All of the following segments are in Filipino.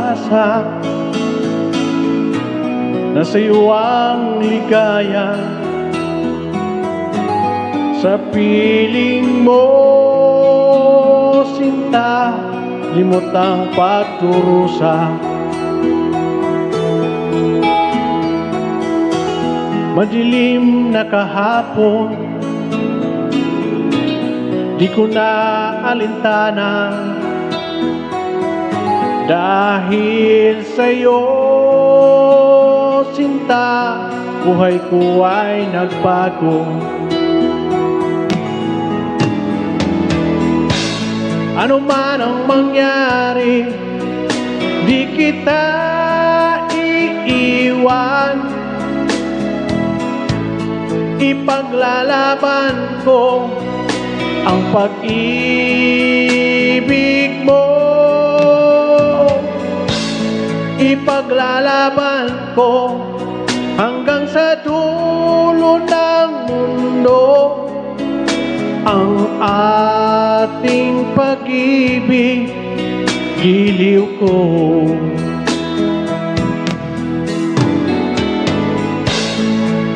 pag-asa na sa'yo ang ligaya. Sa piling mo, sinta, limot ang pagturusa. Madilim na kahapon, di ko na alintana, dahil sa'yo, sinta, buhay ko ay nagbago. Ano man ang mangyari, di kita iiwan. Ipaglalaban ko ang pag-ibig mo. Ipaglalaban ko hanggang sa dulo ng mundo ang ating pag-ibig, giliw ko.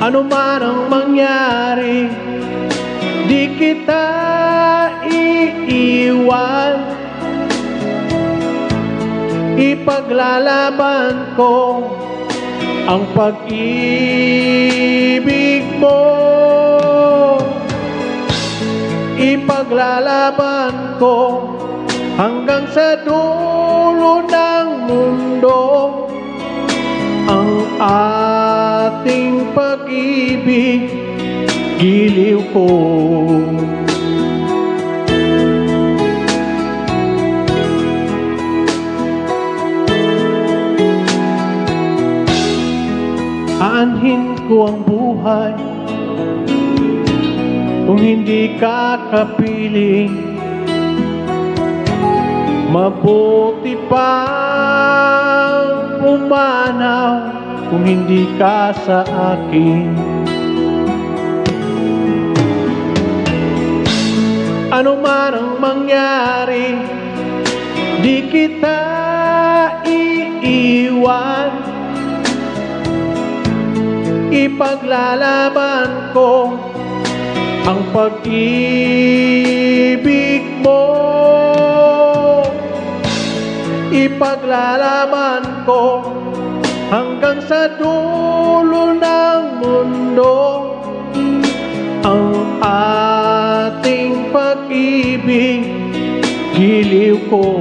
Ano man ang mangyari, di kita iiwan. Ipaglalaban ko ang pag-ibig mo. Ipaglalaban ko hanggang sa dulo ng mundo ang ating pag-ibig, giliw ko. Aanhin ko ang buhay kung hindi ka kapiling. Mabuti pang pumanaw kung hindi ka sa akin. Ano man ang mangyari, di kita iiwan. Ipaglalaban ko ang pag-ibig mo. Ipaglalaban ko hanggang sa dulo ng mundo ang ating pag-ibig, giliw ko.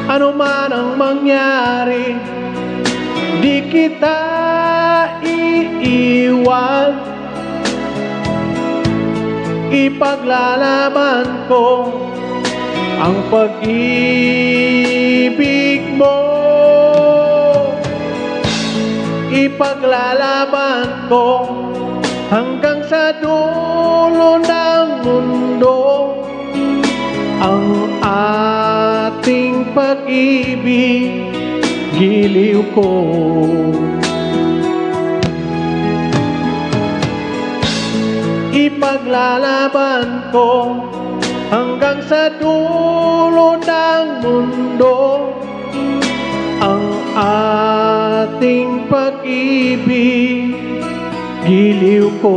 Ano man ang mangyari, di kita iiwan. Ipaglalaban ko ang pag-ibig mo. Ipaglalaban ko hanggang sa dulo ng mundo ang ating pag-ibig, giliw ko. Ipaglalaban ko hanggang sa dulo ng mundo ang ating pag-ibig, giliw ko.